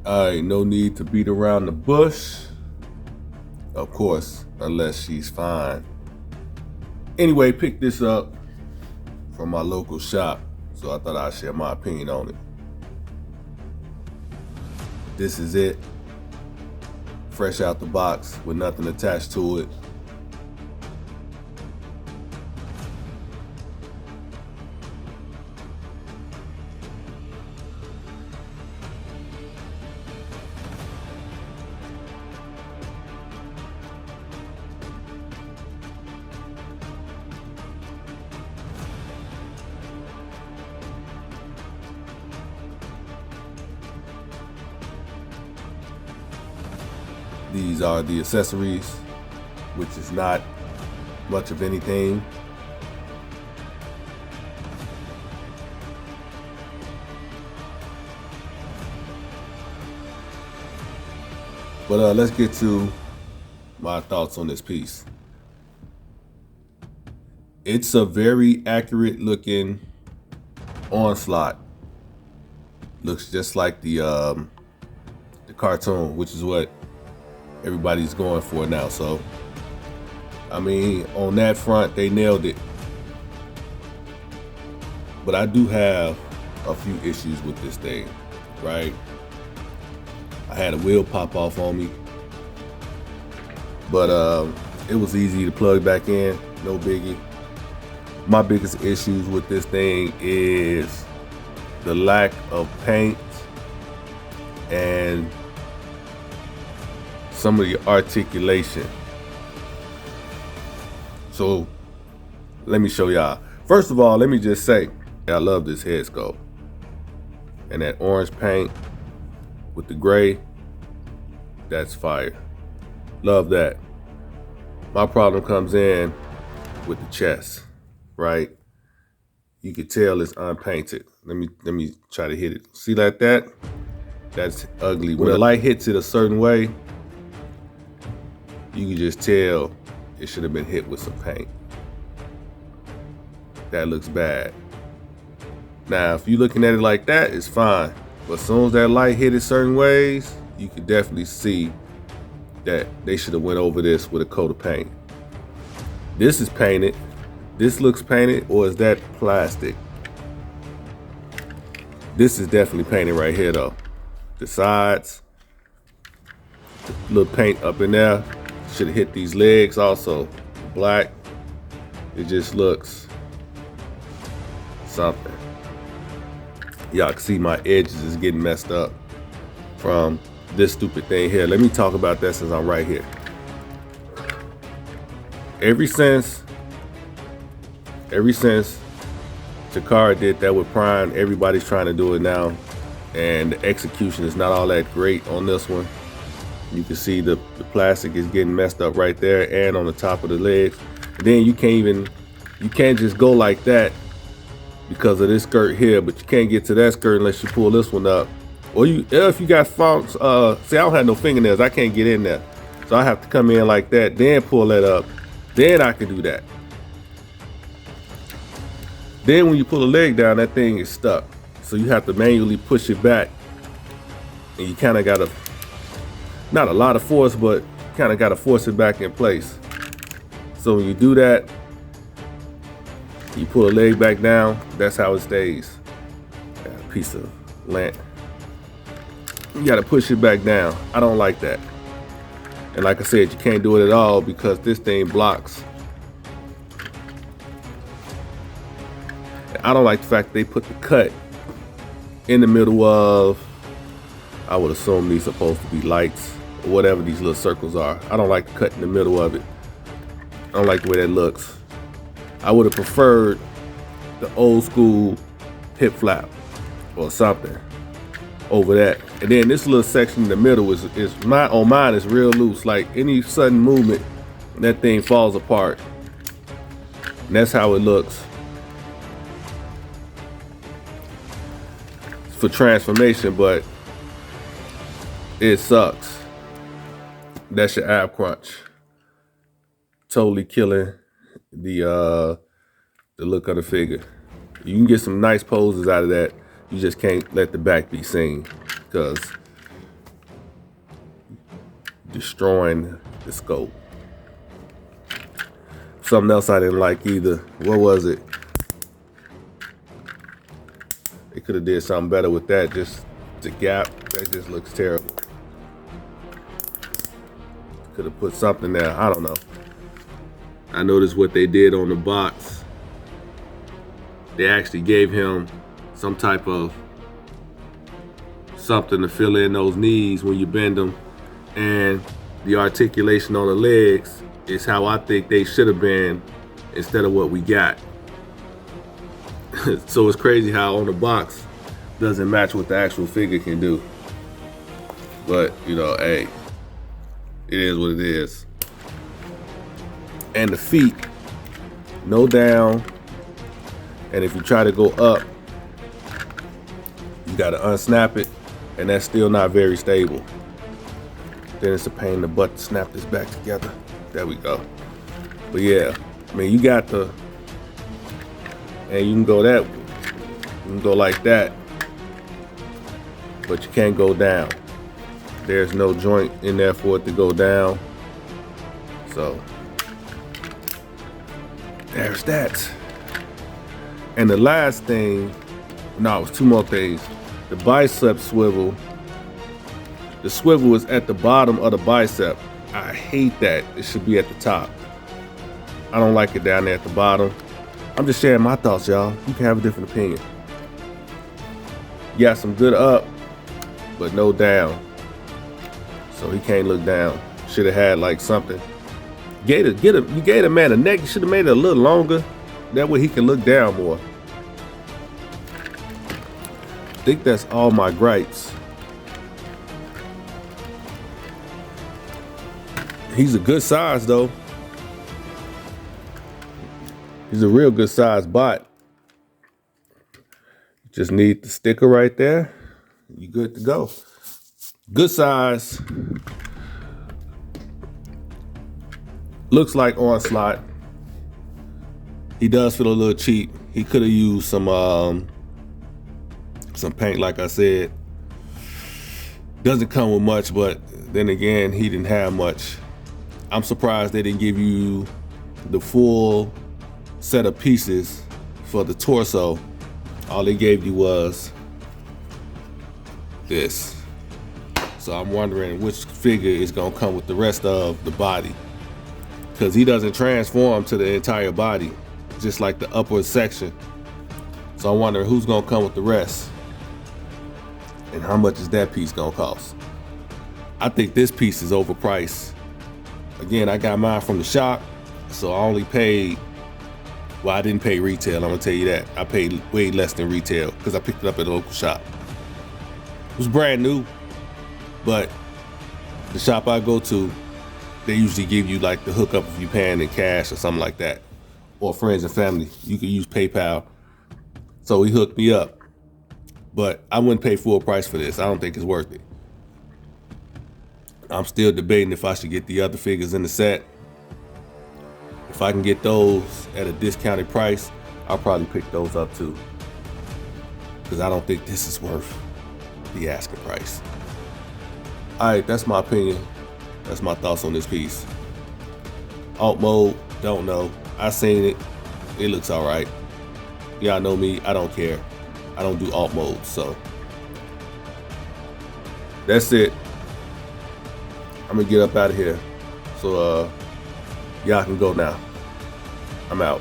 Alright, no need to beat around the bush. Of course, unless she's fine. Anyway, pick this up from my local shop, so I thought I'd share my opinion on it. This is it. Fresh out the box with nothing attached to it. These are the accessories, which is not much of anything. But let's get to my thoughts on this piece. It's a very accurate looking Onslaught. Looks just like the cartoon, which is what everybody's going for now. So, I mean, on that front, they nailed it. But I do have a few issues with this thing, right? I had a wheel pop off on me, but it was easy to plug back in, no biggie. My biggest issues with this thing is the lack of paint and some of the articulation. So let me show y'all. First of all, let me just say, I love this head sculpt. And that orange paint with the gray, that's fire. Love that. My problem comes in with the chest, right? You can tell it's unpainted. Let me try to hit it. See like that? That's ugly. When the light hits it a certain way, you can just tell it should have been hit with some paint. That looks bad. Now, if you're looking at it like that, it's fine. But as soon as that light hit it certain ways, you can definitely see that they should have went over this with a coat of paint. This is painted. This looks painted, or is that plastic? This is definitely painted right here though. The sides, the little paint up in there. Should have hit these legs also. Black. It just looks something. Y'all can see my edges is getting messed up from this stupid thing here. Let me talk about that since I'm right here. Ever since Takara did that with Prime, everybody's trying to do it now. And the execution is not all that great on this one. You can see the plastic is getting messed up right there and on the top of the legs. And then you can't just go like that because of this skirt here, but you can't get to that skirt unless you pull this one up. Or if you got fonts, see, I don't have no fingernails, I can't get in there. So I have to come in like that, then pull that up. Then I can do that. Then when you pull the leg down, that thing is stuck. So you have to manually push it back. And you kind of got to, not a lot of force, but kind of got to force it back in place. So when you do that, you pull the leg back down, that's how it stays. Got a piece of lint. You got to push it back down. I don't like that. And like I said, you can't do it at all because this thing blocks. I don't like the fact that they put the cut in the middle of, I would assume these are supposed to be lights or whatever these little circles are. I don't like the cut in the middle of it. I don't like the way that looks. I would have preferred the old school hip flap or something over that. And then this little section in the middle is on mine is real loose. Like any sudden movement, that thing falls apart. And that's how it looks for transformation, but it sucks. That's your ab crunch. Totally killing the look of the figure. You can get some nice poses out of that. You just can't let the back be seen because destroying the scope. Something else I didn't like either. What was it? They could have did something better with that. Just the gap, that just looks terrible. Could have put something there. I don't know. I noticed what they did on the box. They actually gave him some type of something to fill in those knees when you bend them, and the articulation on the legs is how I think they should have been instead of what we got. So it's crazy how on the box doesn't match what the actual figure can do. But you know, hey, it is what it is. And the feet, no down. And if you try to go up, you gotta unsnap it, and that's still not very stable. Then it's a pain in the butt to snap this back together. There we go. But yeah, I mean, you got the, and you can go that, you can go like that, but you can't go down. There's no joint in there for it to go down. So there's that. And the last thing, no, it was two more things. The bicep swivel. The swivel is at the bottom of the bicep. I hate that. It should be at the top. I don't like it down there at the bottom. I'm just sharing my thoughts, y'all. You can have a different opinion. You got some good up, but no down. So he can't look down. Should have had like something. You gave a man a neck. You should have made it a little longer. That way he can look down more. I think that's all my gripes. He's a good size though. He's a real good size bot. Just need the sticker right there. You good to go. Good size. Looks like Onslaught. He does feel a little cheap. He could have used some paint, like I said. Doesn't come with much, but then again, he didn't have much. I'm surprised they didn't give you the full set of pieces for the torso. All they gave you was this. So I'm wondering which figure is gonna come with the rest of the body, because he doesn't transform to the entire body, just like the upper section. So I'm wondering who's gonna come with the rest and how much is that piece gonna cost. I think this piece is overpriced. Again, I got mine from the shop, so I only paid, well, I didn't pay retail, I'm gonna tell you that. I paid way less than retail because I picked it up at a local shop. It was brand new, but the shop I go to, they usually give you like the hookup if you paying in cash or something like that, or friends and family. You can use PayPal. So he hooked me up, but I wouldn't pay full price for this. I don't think it's worth it. I'm still debating if I should get the other figures in the set. If I can get those at a discounted price, I'll probably pick those up too, because I don't think this is worth the asking price. All right, that's my opinion. That's my thoughts on this piece. Alt mode, don't know. I seen it. It looks all right. Y'all know me. I don't care. I don't do alt mode, so that's it. I'm gonna get up out of here, so y'all can go now. I'm out.